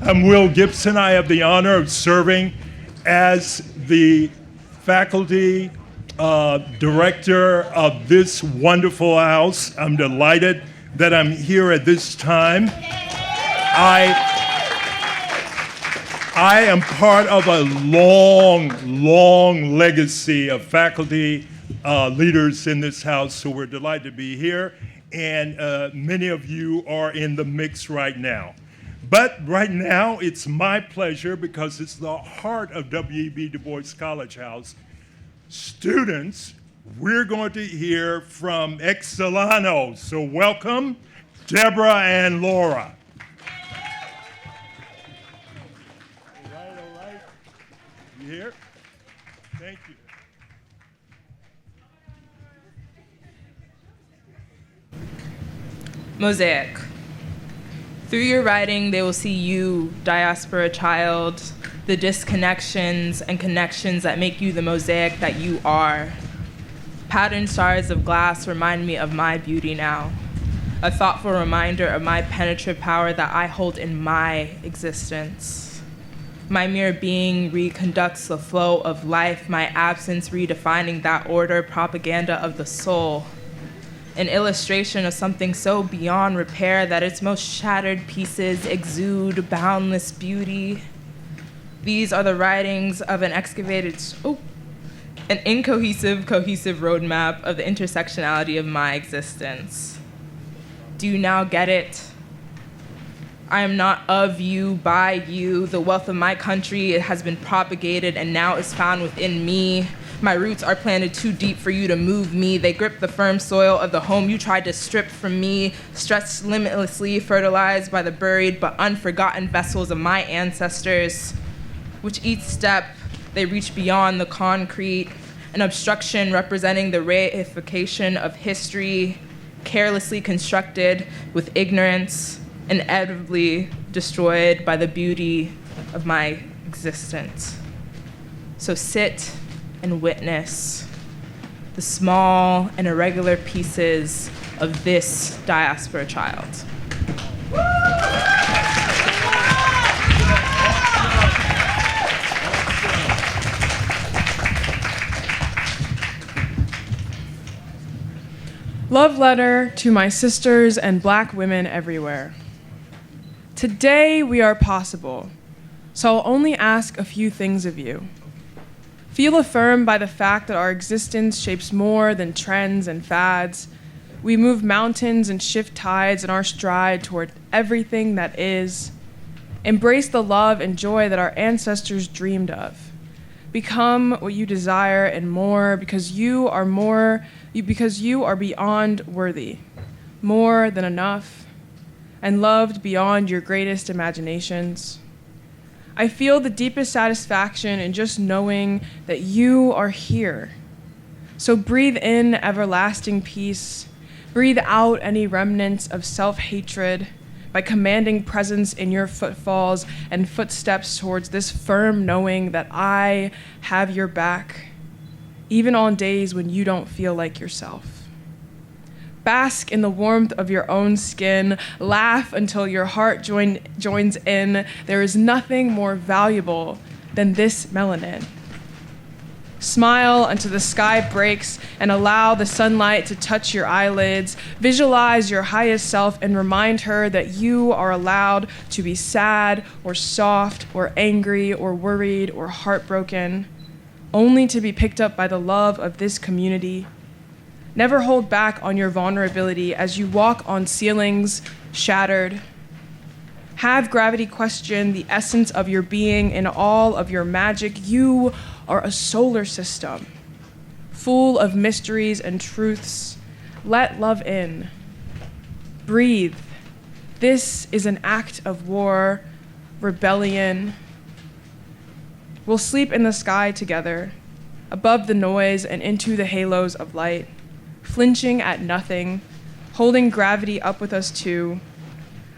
I'm Will Gibson. I have the honor of serving as the faculty director of this wonderful house. I'm delighted that I'm here at this time. I am part of a long legacy of faculty leaders in this house, so we're delighted to be here. And many of you are in the mix right now. But right now, it's my pleasure, because it's the heart of W.E.B. Bois College House. Students, we're going to hear from Excelano. So welcome, Deborah and Laura. All right. You here? Thank you. Mosaic. Through your writing, they will see you, diaspora child, the disconnections and connections that make you the mosaic that you are. Patterned shards of glass remind me of my beauty now, a thoughtful reminder of my penetrative power that I hold in my existence. My mere being reconducts the flow of life, my absence redefining that order, propaganda of the soul. An illustration of something so beyond repair that its most shattered pieces exude boundless beauty. These are the writings of an incohesive, cohesive roadmap of the intersectionality of my existence. Do you now get it? I am not of you, by you. The wealth of my country, it has been propagated and now is found within me. My roots are planted too deep for you to move me. They grip the firm soil of the home you tried to strip from me, stretched limitlessly, fertilized by the buried but unforgotten vessels of my ancestors. With each step, they reach beyond the concrete, an obstruction representing the reification of history, carelessly constructed with ignorance, inevitably destroyed by the beauty of my existence. So sit and witness the small and irregular pieces of this diaspora child. Love letter to my sisters and Black women everywhere. Today we are possible, so I'll only ask a few things of you. Feel affirmed by the fact that our existence shapes more than trends and fads. We move mountains and shift tides in our stride toward everything that is. Embrace the love and joy that our ancestors dreamed of. Become what you desire and more, because you are beyond worthy, more than enough, and loved beyond your greatest imaginations. I feel the deepest satisfaction in just knowing that you are here. So breathe in everlasting peace. Breathe out any remnants of self-hatred by commanding presence in your footfalls and footsteps towards this firm knowing that I have your back, even on days when you don't feel like yourself. Bask in the warmth of your own skin. Laugh until your heart joins in. There is nothing more valuable than this melanin. Smile until the sky breaks and allow the sunlight to touch your eyelids. Visualize your highest self and remind her that you are allowed to be sad or soft or angry or worried or heartbroken, only to be picked up by the love of this community. Never hold back on your vulnerability as you walk on ceilings shattered. Have gravity question the essence of your being in all of your magic. You are a solar system, full of mysteries and truths. Let love in. Breathe. This is an act of war, rebellion. We'll sleep in the sky together, above the noise and into the halos of light, flinching at nothing, holding gravity up with us too.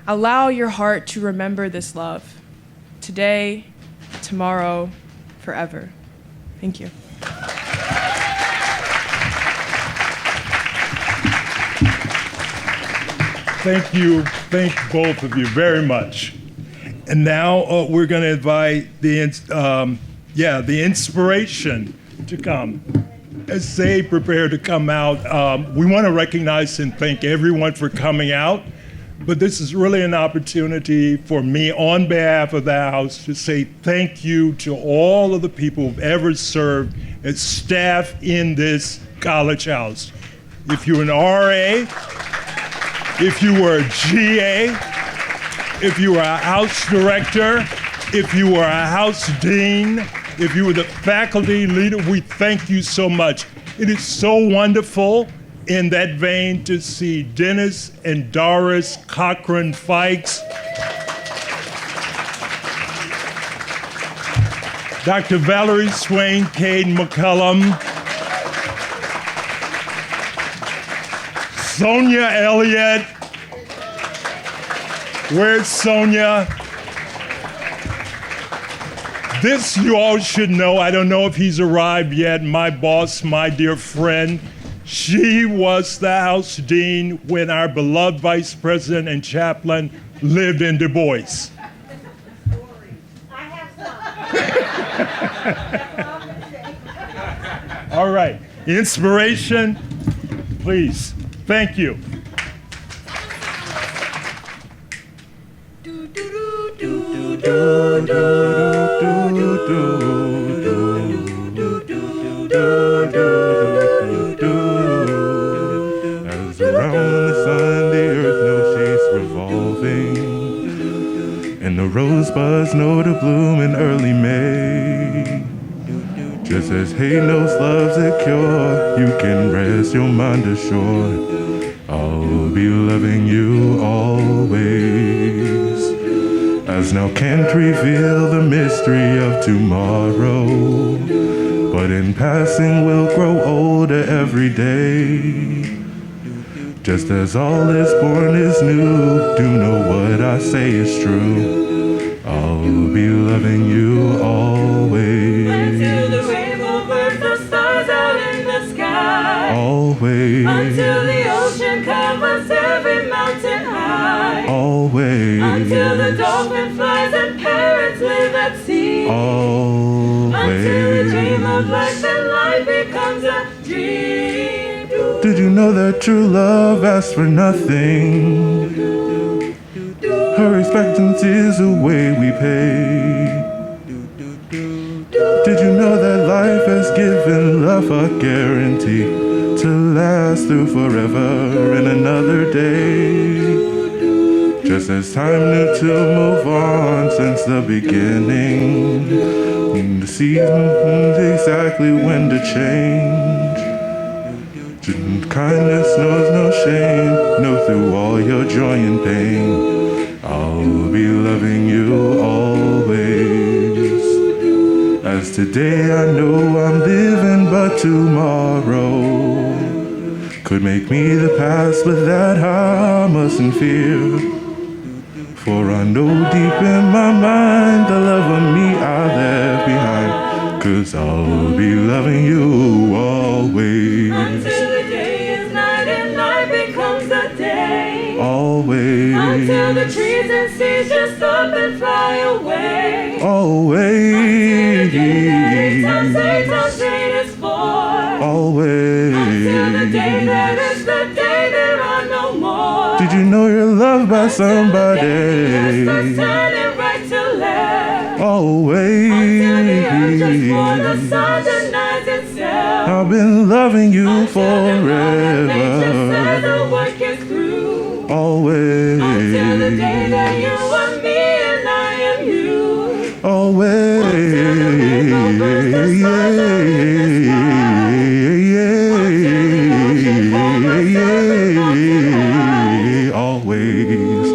Allow your heart to remember this love, today, tomorrow, forever. Thank you. Thank you. Thank both of you very much. And now we're going to invite the inspiration to come. As they prepare to come out, we want to recognize and thank everyone for coming out. But this is really an opportunity for me, on behalf of the House, to say thank you to all of the people who've ever served as staff in this college house. If you're an RA, if you were a GA, if you were a house director, if you were a house dean, if you were the faculty leader, we thank you so much. It is so wonderful in that vein to see Dennis and Doris Cochran Fikes, Dr. Valerie Swain Cade McCullum, Sonia Elliott. Where's Sonia? This you all should know. I don't know if he's arrived yet. My boss, my dear friend, she was the House Dean when our beloved Vice President and Chaplain lived in Du Bois. I have some. All right, inspiration, please. Thank you. As around the sun the earth knows she's revolving, and the rosebuds know to bloom in early May. Just as hay knows love's a cure, you can rest your mind assured I'll be loving you always. As now can't reveal the mystery of tomorrow, but in passing we'll grow older every day. Just as all is born is new, do know what I say is true. I'll be loving you always. Until the rainbow burns the stars out in the sky. Always. Until the ocean covers every mountain high. Always. Until the dolphin flies and parrots live at sea. Always. Until the dream of life and life becomes a dream. Did you know that true love asks for nothing? Her expectancy is the way we pay. Did you know that life has given love a guarantee to last through forever and another day? Just as time knew to move on since the beginning, the seasons exactly when to change. Kindness knows no shame, know through all your joy and pain, I'll be loving you always. As today I know I'm living, but tomorrow could make me the past, but that I mustn't fear. For I know deep in my mind the love of me I left behind, 'cause I'll be loving you always. Until the day is night and night becomes a day. Always. Until the trees and seas just stop and fly away. Always. Until the day that Satan is for. Always. Until the day that is the day there are no more. Did you know you're loved by somebody? Until the day standing right to left. Always. Until the earth just for the sun denies itself. I've been loving you Until the forever. nature says the work is through. Always. Until the day that you are me and I am you. Always. Until the rainbow burns the stars out in the sky. Until the ocean covers every mountain high. Always.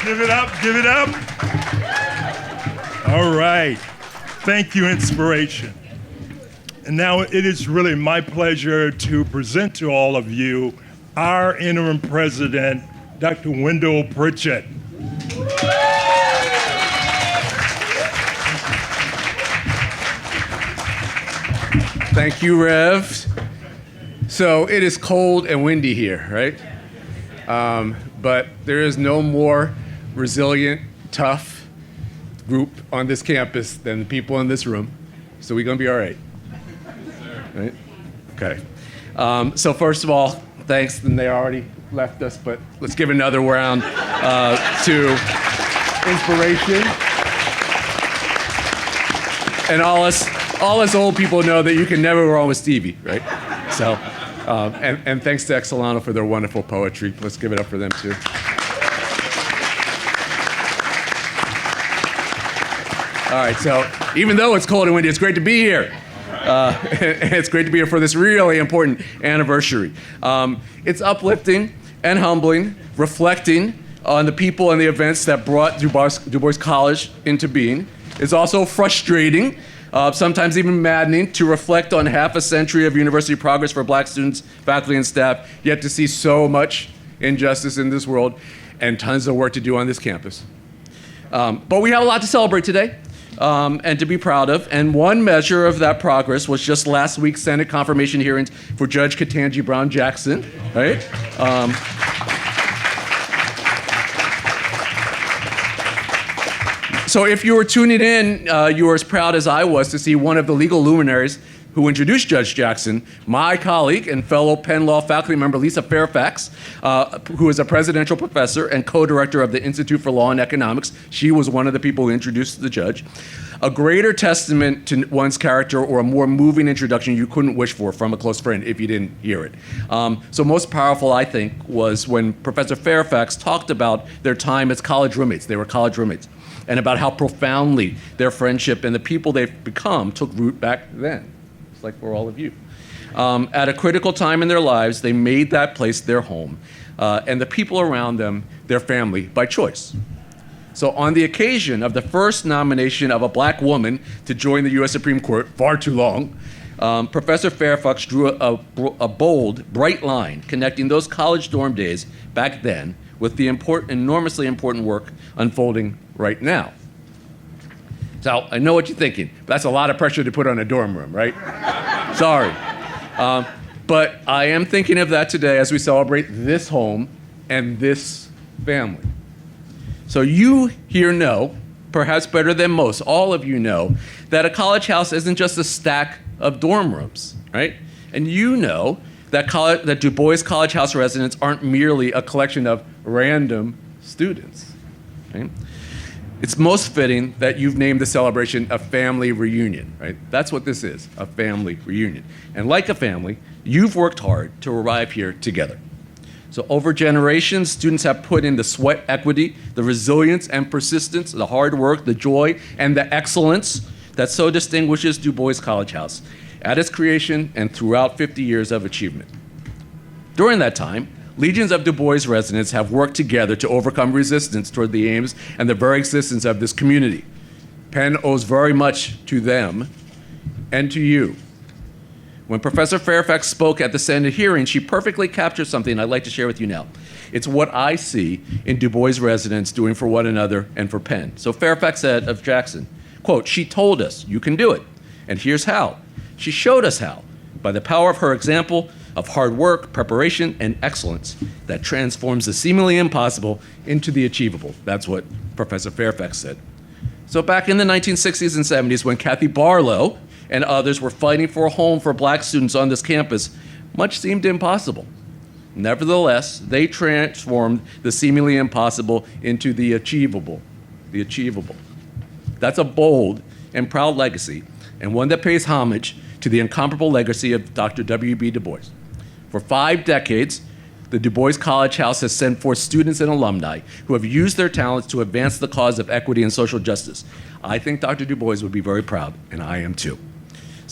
Give it up, give it up. All right. Thank you, Inspiration. And now it is really my pleasure to present to all of you our interim president, Dr. Wendell Pritchett. Thank you, Rev. So it is cold and windy here, right? But there is no more resilient, tough group on this campus than the people in this room. So we're gonna be all right. Right? Okay. So first of all, thanks, and they already left us, but let's give another round to Inspiration. And all us old people know that you can never go wrong with Stevie, right? So, and thanks to Excelano for their wonderful poetry. Let's give it up for them too. All right, so even though it's cold and windy, it's great to be here. It's great to be here for this really important anniversary. It's uplifting and humbling, reflecting on the people and the events that brought Du Bois College into being. It's also frustrating, sometimes even maddening, to reflect on half a century of university progress for Black students, faculty, and staff, yet to see so much injustice in this world and tons of work to do on this campus. But we have a lot to celebrate today. And to be proud of. And one measure of that progress was just last week's Senate confirmation hearings for Judge Katangi Brown Jackson, right? So if you were tuning in, you were as proud as I was to see one of the legal luminaries who introduced Judge Jackson, my colleague and fellow Penn Law faculty member Lisa Fairfax, who is a presidential professor and co-director of the Institute for Law and Economics. She was one of the people who introduced the judge. A greater testament to one's character or a more moving introduction you couldn't wish for from a close friend if you didn't hear it. So most powerful, I think, was when Professor Fairfax talked about their time as college roommates. They were college roommates. And about how profoundly their friendship and the people they've become took root back then. Like for all of you. At a critical time in their lives, they made that place their home, and the people around them their family by choice. So on the occasion of the first nomination of a Black woman to join the U.S. Supreme Court, far too long, Professor Fairfax drew a bold, bright line connecting those college dorm days back then with the enormously important work unfolding right now. So I know what you're thinking. That's a lot of pressure to put on a dorm room, right? Sorry. But I am thinking of that today as we celebrate this home and this family. So you here know, perhaps better than most, all of you know, that a college house isn't just a stack of dorm rooms, right? And you know that Du Bois College House residents aren't merely a collection of random students, right? It's most fitting that you've named the celebration a family reunion, right? That's what this is, a family reunion. And like a family, you've worked hard to arrive here together. So over generations, students have put in the sweat equity, the resilience and persistence, the hard work, the joy, and the excellence that so distinguishes Du Bois College House at its creation and throughout 50 years of achievement. During that time, legions of Du Bois residents have worked together to overcome resistance toward the aims and the very existence of this community. Penn owes very much to them and to you. When Professor Fairfax spoke at the Senate hearing, she perfectly captured something I'd like to share with you now. It's what I see in Du Bois residents doing for one another and for Penn. So Fairfax said of Jackson, quote, "She told us you can do it, and here's how. She showed us how, by the power of her example of hard work, preparation, and excellence that transforms the seemingly impossible into the achievable." That's what Professor Fairfax said. So back in the 1960s and 70s, when Kathy Barlow and others were fighting for a home for Black students on this campus, much seemed impossible. Nevertheless, they transformed the seemingly impossible into the achievable. The achievable. That's a bold and proud legacy, and one that pays homage to the incomparable legacy of Dr. W.E.B. Du Bois. For 5 decades, the Du Bois College House has sent forth students and alumni who have used their talents to advance the cause of equity and social justice. I think Dr. Du Bois would be very proud, and I am too.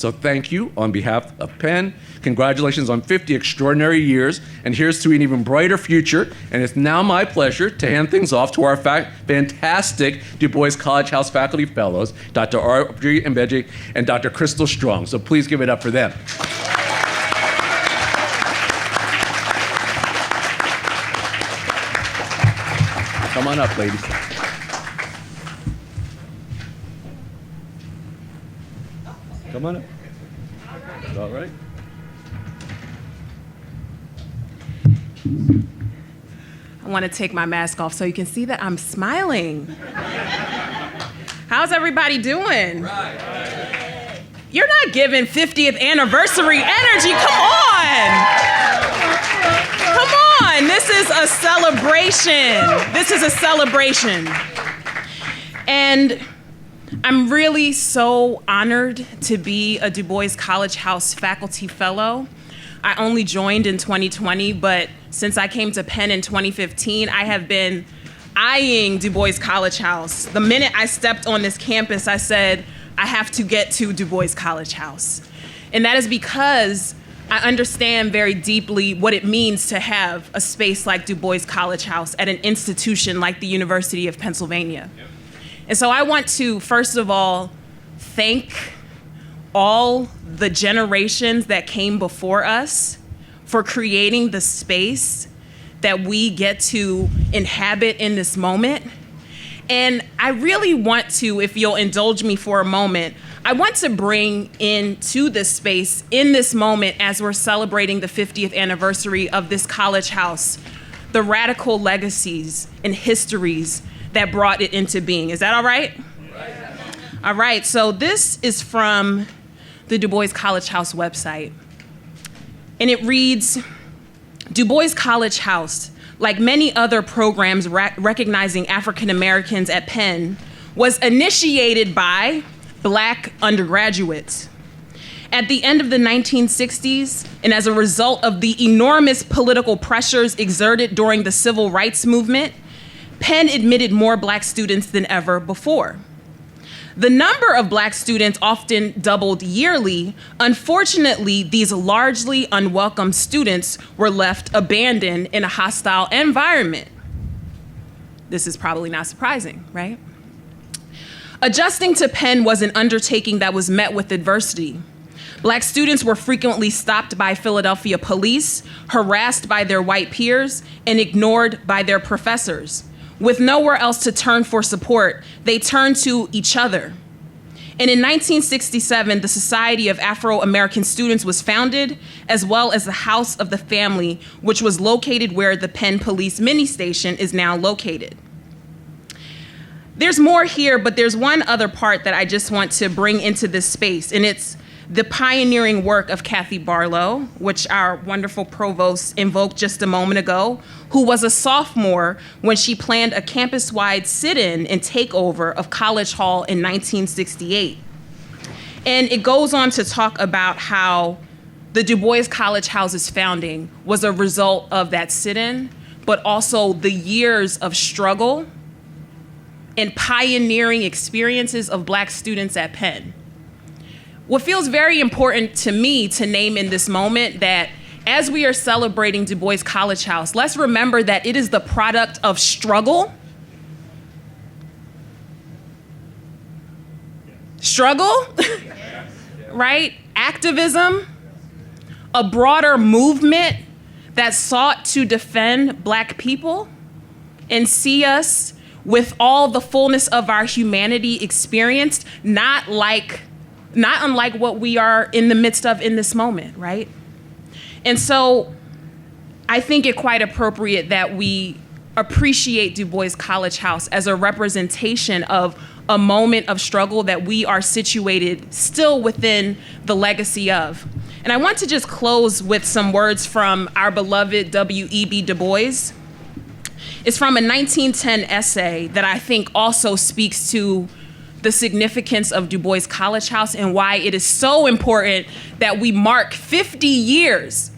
So thank you on behalf of Penn. Congratulations on 50 extraordinary years, and here's to an even brighter future. And it's now my pleasure to hand things off to our fantastic Du Bois College House faculty fellows, Dr. Audrey Mbeji and Dr. Crystal Strong. So please give it up for them. Come on up, ladies. Come on up. All right. I want to take my mask off so you can see that I'm smiling. How's everybody doing? You're not giving 50th anniversary energy. Come on. Come on. This is a celebration. This is a celebration. And I'm really so honored to be a Du Bois College House faculty fellow. I only joined in 2020, but since I came to Penn in 2015, I have been eyeing Du Bois College House. The minute I stepped on this campus, I said, I have to get to Du Bois College House. And that is because I understand very deeply what it means to have a space like Du Bois College House at an institution like the University of Pennsylvania. Yep. And so I want to, first of all, thank all the generations that came before us for creating the space that we get to inhabit in this moment. And I really want to, if you'll indulge me for a moment, I want to bring into this space in this moment as we're celebrating the 50th anniversary of this college house, the radical legacies and histories that brought it into being. Is that all right? All right, so this is from the Du Bois College House website. And it reads, Du Bois College House, like many other programs recognizing African Americans at Penn, was initiated by Black undergraduates. At the end of the 1960s, and as a result of the enormous political pressures exerted during the civil rights movement, Penn admitted more Black students than ever before. The number of Black students often doubled yearly. Unfortunately, these largely unwelcome students were left abandoned in a hostile environment. This is probably not surprising, right? Adjusting to Penn was an undertaking that was met with adversity. Black students were frequently stopped by Philadelphia police, harassed by their white peers, and ignored by their professors. With nowhere else to turn for support, they turned to each other. And in 1967, the Society of Afro-American Students was founded, as well as the House of the Family, which was located where the Penn Police Mini Station is now located. There's more here, but there's one other part that I just want to bring into this space, and it's the pioneering work of Kathy Barlow, which our wonderful provost invoked just a moment ago, who was a sophomore when she planned a campus-wide sit-in and takeover of College Hall in 1968. And it goes on to talk about how the Du Bois College House's founding was a result of that sit-in, but also the years of struggle and pioneering experiences of Black students at Penn. What feels very important to me to name in this moment that as we are celebrating Du Bois College House, let's remember that it is the product of struggle. Struggle, right? Activism, a broader movement that sought to defend Black people and see us with all the fullness of our humanity experienced, not unlike what we are in the midst of in this moment, right? And so I think it quite appropriate that we appreciate Du Bois College House as a representation of a moment of struggle that we are situated still within the legacy of. And I want to just close with some words from our beloved W.E.B. Du Bois. It's from a 1910 essay that I think also speaks to the significance of Du Bois College House and why it is so important that we mark 50 years.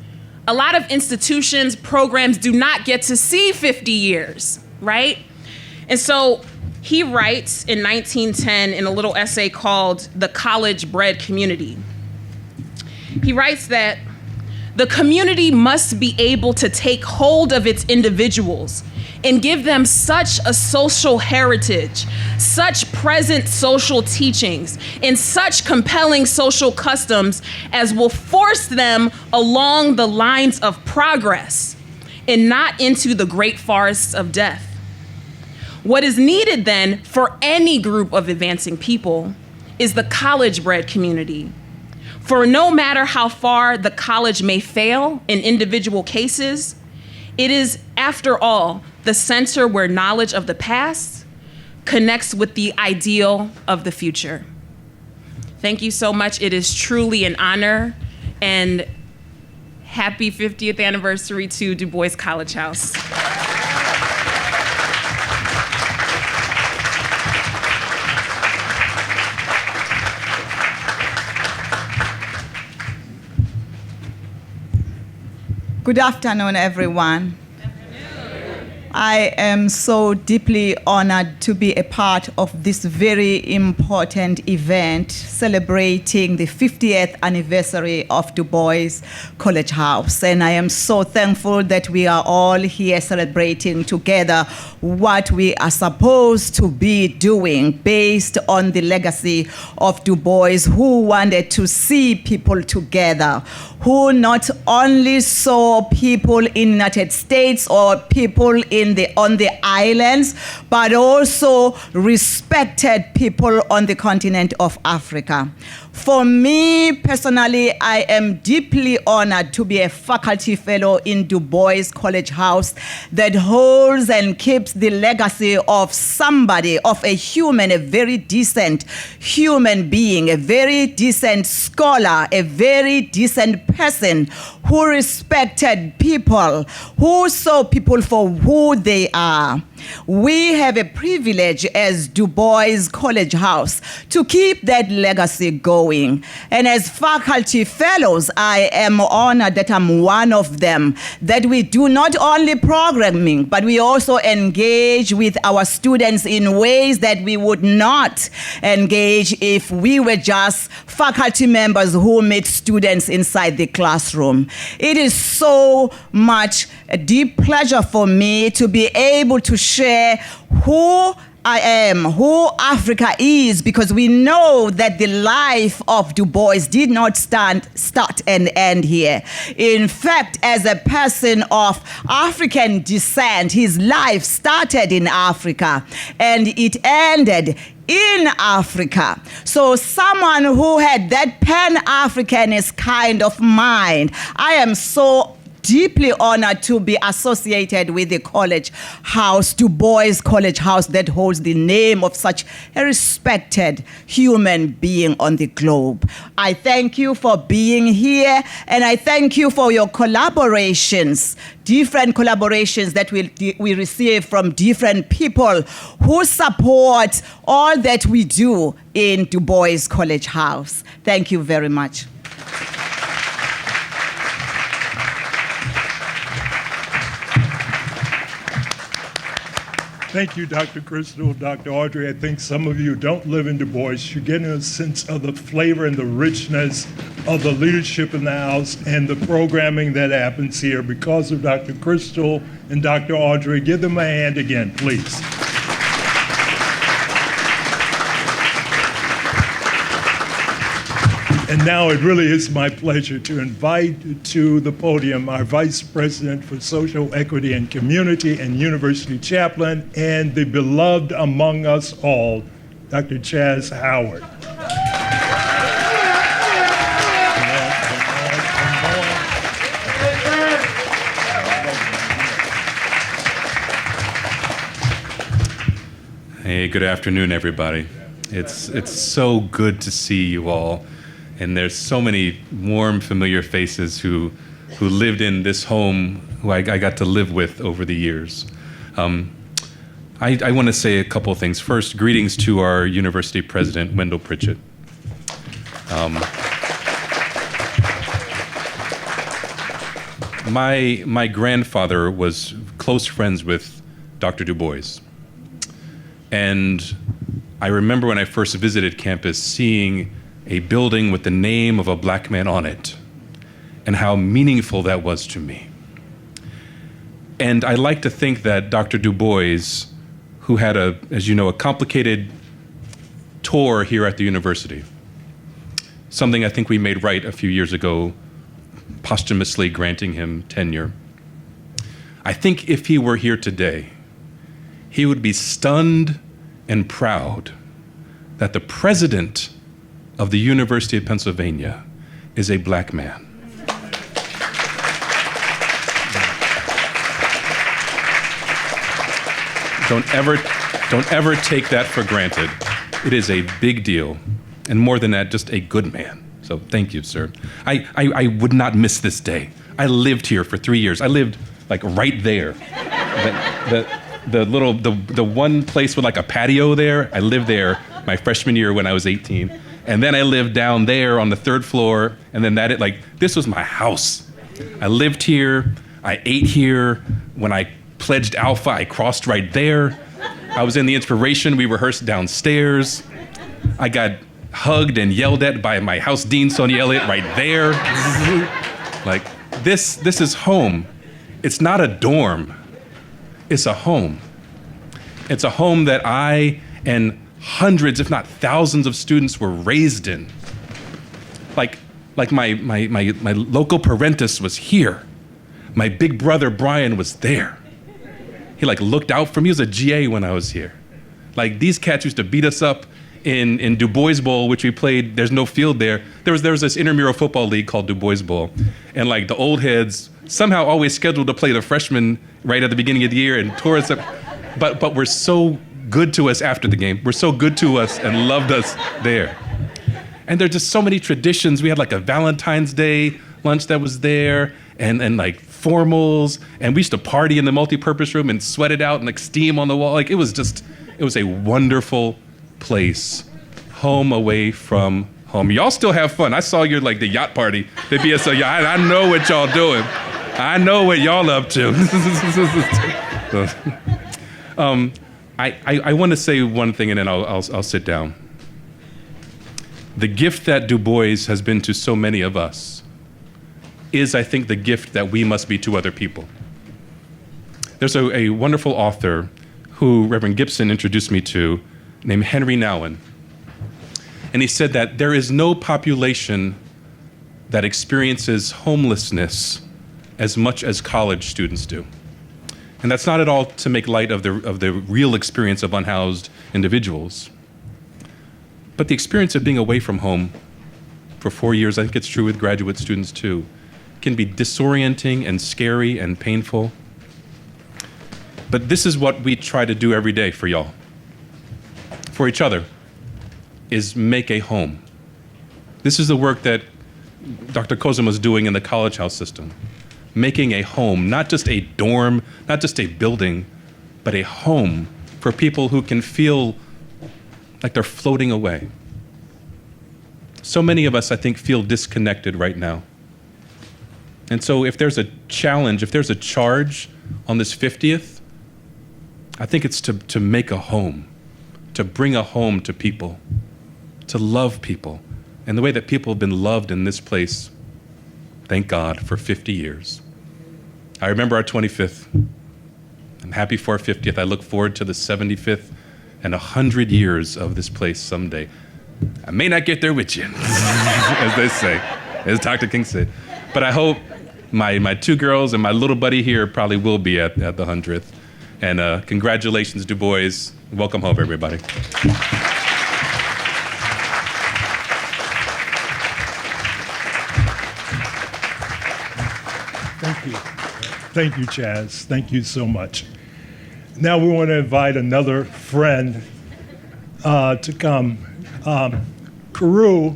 A lot of institutions, programs do not get to see 50 years, right? And so he writes in 1910 in a little essay called The College Bred Community. He writes that the community must be able to take hold of its individuals and give them such a social heritage, such present social teachings, and such compelling social customs as will force them along the lines of progress and not into the great forests of death. What is needed then for any group of advancing people is the college-bred community. For no matter how far the college may fail in individual cases, it is, after all, the center where knowledge of the past connects with the ideal of the future. Thank you so much. It is truly an honor, and happy 50th anniversary to Du Bois College House. Good afternoon, everyone. I am so deeply honored to be a part of this very important event celebrating the 50th anniversary of Du Bois College House. And I am so thankful that we are all here celebrating together what we are supposed to be doing based on the legacy of Du Bois, who wanted to see people together, who not only saw people in the United States or people on the islands, but also respected people on the continent of Africa. For me personally, I am deeply honored to be a faculty fellow in Du Bois College House that holds and keeps the legacy of somebody, of a human, a very decent human being, a very decent scholar, a very decent person who respected people, who saw people for who they are. We have a privilege as Du Bois College House to keep that legacy going. And as faculty fellows, I am honored that I'm one of them, that we do not only programming, but we also engage with our students in ways that we would not engage if we were just faculty members who meet students inside the classroom. It is so much a deep pleasure for me to be able to share who I am, who Africa is, because we know that the life of Du Bois did not start and end here. In fact, as a person of African descent, his life started in Africa and it ended in Africa. So someone who had that Pan-Africanist kind of mind, I am so deeply honored to be associated with the college house, Du Bois College House, that holds the name of such a respected human being on the globe. I thank you for being here, and I thank you for your collaborations, different collaborations that we receive from different people who support all that we do in Du Bois College House. Thank you very much. Thank you, Dr. Crystal, Dr. Audrey. I think some of you don't live in Du Bois. You're getting a sense of the flavor and the richness of the leadership in the house and the programming that happens here because of Dr. Crystal and Dr. Audrey. Give them a hand again, please. And now it really is my pleasure to invite to the podium our Vice President for Social Equity and Community and University Chaplain and the beloved among us all, Dr. Chaz Howard. Hey, good afternoon, everybody. It's so good to see you all. And there's so many warm, familiar faces who lived in this home, who I got to live with over the years. I want to say a couple of things. First, greetings to our university president, Wendell Pritchett. My grandfather was close friends with Dr. Du Bois. And I remember when I first visited campus seeing a building with the name of a black man on it. and how meaningful that was to me. And I like to think that Dr. Du Bois, who had as you know, a complicated tour here at the university, something I think we made right a few years ago, posthumously granting him tenure. I think if he were here today, he would be stunned and proud that the president of the University of Pennsylvania is a black man. Don't ever take that for granted. It is a big deal, and more than that, just a good man. So thank you, sir. I would not miss this day. I lived here for 3 years. I lived like right there. The one place with like a patio there, I lived there my freshman year when I was 18. And then I lived down there on the 3rd floor, and then this was my house. I lived here, I ate here. When I pledged Alpha, I crossed right there. I was in the Inspiration, we rehearsed downstairs. I got hugged and yelled at by my house dean, Sonia Elliott, right there. Like, this is home. It's not a dorm, it's a home. It's a home that I and hundreds, if not thousands of students were raised in. Like my local parentis was here. My big brother, Brian, was there. He looked out for me. He was a GA when I was here. Like, these cats used to beat us up in Du Bois Bowl, which we played. There's no field there. There was this intramural football league called Du Bois Bowl. And the old heads somehow always scheduled to play the freshmen right at the beginning of the year and tore us up. But we're so good to us after the game. Were so good to us and loved us there. And there's just so many traditions. We had a Valentine's Day lunch that was there, and formals, and we used to party in the multi-purpose room and sweat it out and steam on the wall. It was a wonderful place. Home away from home. Y'all still have fun. I saw your the yacht party, the BSO yacht. I know what y'all doing. I know what y'all up to. I want to say one thing, and then I'll sit down. The gift that Du Bois has been to so many of us is, I think, the gift that we must be to other people. There's a wonderful author who Reverend Gibson introduced me to, named Henry Nouwen. And he said that there is no population that experiences homelessness as much as college students do. And that's not at all to make light of the real experience of unhoused individuals. But the experience of being away from home for 4 years, I think it's true with graduate students too, can be disorienting and scary and painful. But this is what we try to do every day for y'all, for each other, is make a home. This is the work that Dr. Kozum was doing in the College House system. Making a home, not just a dorm, not just a building, but a home for people who can feel like they're floating away. So many of us, I think, feel disconnected right now. And so if there's a challenge, if there's a charge on this 50th, I think it's to make a home, to bring a home to people, to love people. And the way that people have been loved in this place, thank God, for 50 years. I remember our 25th. I'm happy for our 50th. I look forward to the 75th and 100 years of this place someday. I may not get there with you, as they say, as Dr. King said. But I hope my two girls and my little buddy here probably will be at the 100th. And congratulations, Du Bois. Welcome home, everybody. Thank you. Thank you, Chaz. Thank you so much. Now we want to invite another friend to come. Carew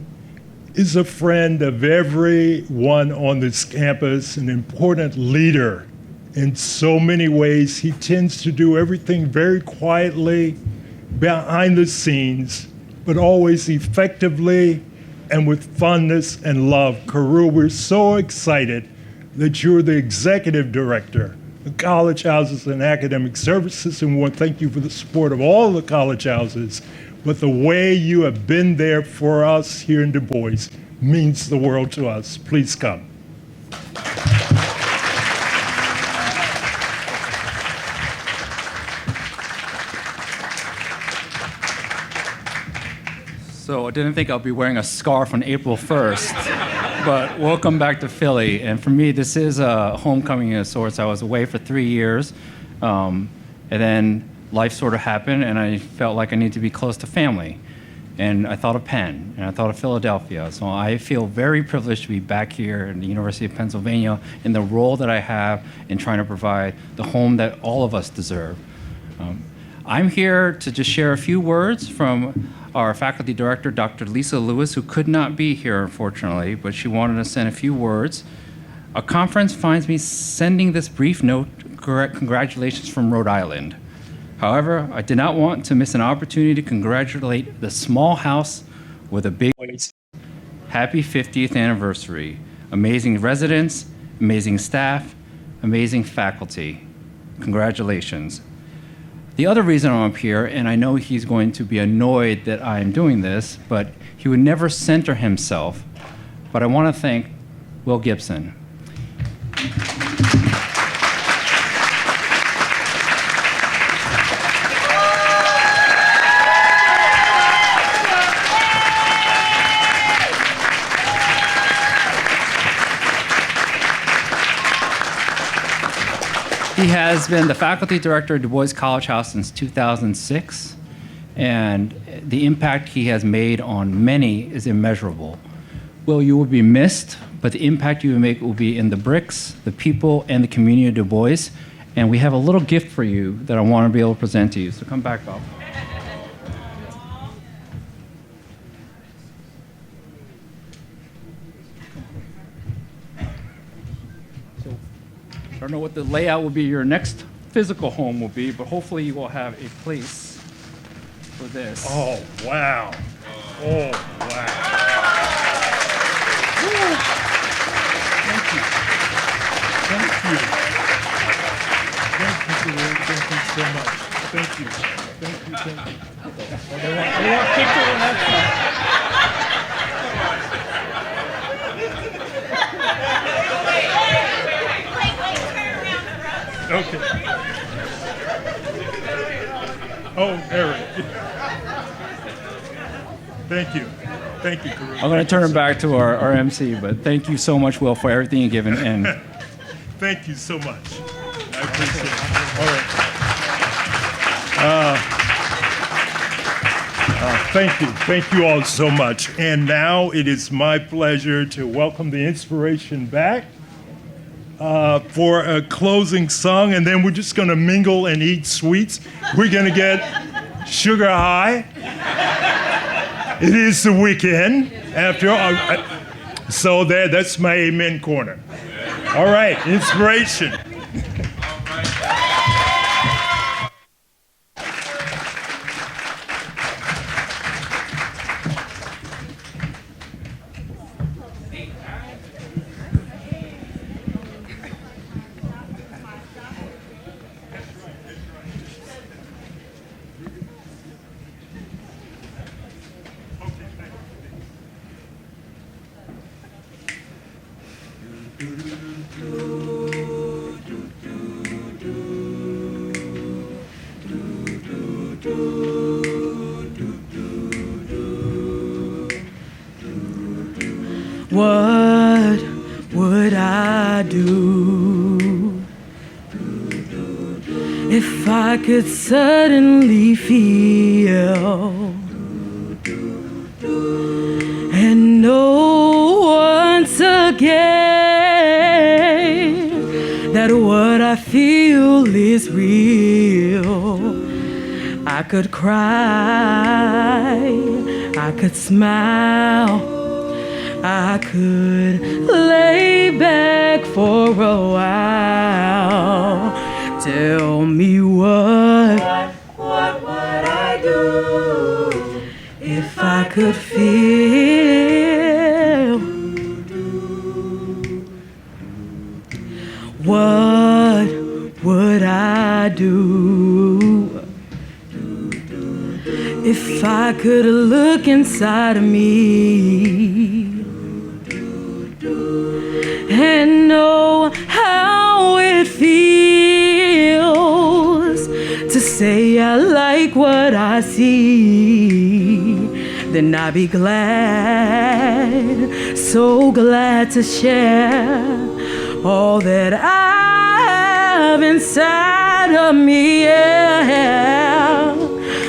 is a friend of everyone on this campus, an important leader in so many ways. He tends to do everything very quietly, behind the scenes, but always effectively and with fondness and love. Carew, we're so excited that you're the executive director of College Houses and Academic Services, and we want to thank you for the support of all the college houses. But the way you have been there for us here in Du Bois means the world to us. Please come. So I didn't think I'll be wearing a scarf on April 1st, but welcome back to Philly. And for me, this is a homecoming of sorts. I was away for 3 years, and then life sort of happened, and I felt like I needed to be close to family. And I thought of Penn, and I thought of Philadelphia. So I feel very privileged to be back here in the University of Pennsylvania in the role that I have in trying to provide the home that all of us deserve. I'm here to just share a few words from our faculty director, Dr. Lisa Lewis, who could not be here, unfortunately, but she wanted to send a few words. A conference finds me sending this brief note, congratulations from Rhode Island. However, I did not want to miss an opportunity to congratulate the small house with a big happy 50th anniversary. Amazing residents, amazing staff, amazing faculty. Congratulations. The other reason I'm up here, and I know he's going to be annoyed that I'm doing this, but he would never center himself. But I want to thank Will Gibson. He has been the faculty director at Bois College House since 2006, and the impact he has made on many is immeasurable. Will, you will be missed, but the impact you will make will be in the bricks, the people, and the community of Du Bois. And we have a little gift for you that I want to be able to present to you. So come back up. I don't know what the layout will be, your next physical home will be, but hopefully you will have a place for this. Oh, wow. Oh, wow. Thank you. Thank you. Thank you, Kareem. Thank you so much. Thank you. Thank you, thank you. They want picture on that side. Okay. Oh, Eric. Thank you. Thank you, Kareem. I'm going to turn it back to our MC, but thank you so much, Will, for everything you've given. And thank you so much. I appreciate it. All right. Thank you. Thank you all so much. And now it is my pleasure to welcome the inspiration back for a closing song, and then we're just going to mingle and eat sweets. We're going to get sugar high. It is the weekend, after all. So that's my amen corner. All right, inspiration. What would I do if I could suddenly feel and know once again that what I feel is real? I could cry, I could smile, I could lay back for a while. Tell me what would I do if I could feel? What would I do if I could look inside of me and know how it feels to say I like what I see? then I'd be glad, so glad to share all that I have inside of me. Yeah.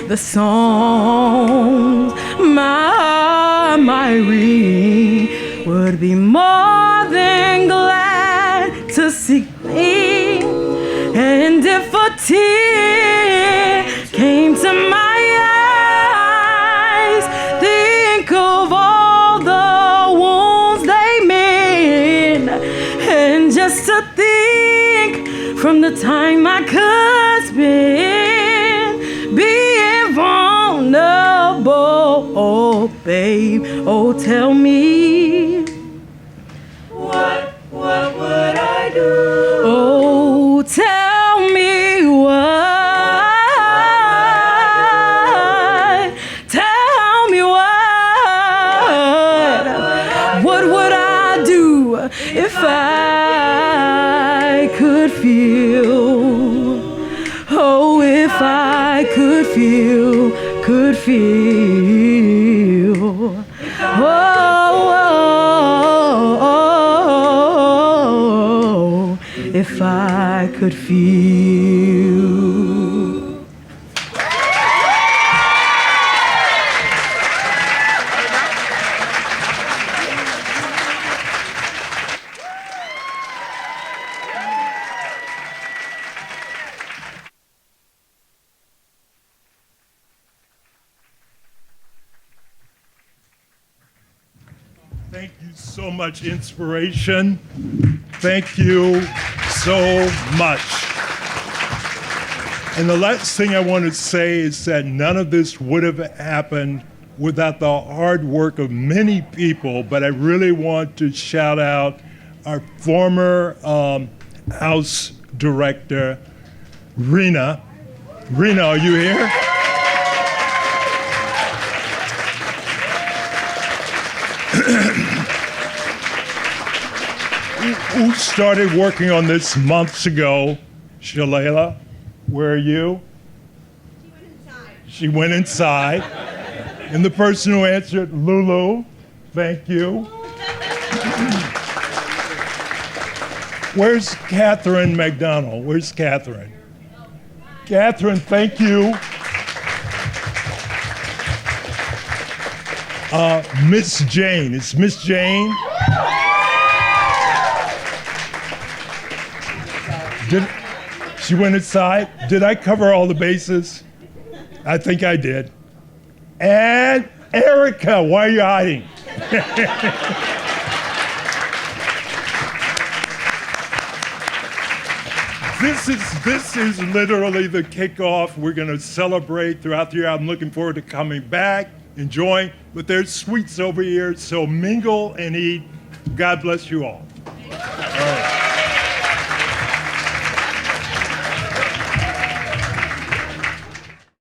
The songs my heart might read would be more than glad to sing. And if a tear came to my eyes, think of all the wounds they made. And just to think from the time I could spend being vulnerable, oh babe, oh tell me, what would I do? Oh, tell me what, tell me what would I do if I could feel, oh, if I could feel, oh, if I could feel. Thank you so much, Inspiration. Thank you so much. And the last thing I want to say is that none of this would have happened without the hard work of many people, but I really want to shout out our former House Director, Rena. Rena, are you here? Who started working on this months ago? Shalala, where are you? She went inside. And the person who answered, Lulu, thank you. Where's Catherine McDonald? Where's Catherine? Catherine, thank you. Miss Jane, is Miss Jane? She went inside. Did I cover all the bases? I think I did. And Erica, why are you hiding? This is literally the kickoff. We're going to celebrate throughout the year. I'm looking forward to coming back, enjoying, but there's sweets over here, so mingle and eat. God bless you all.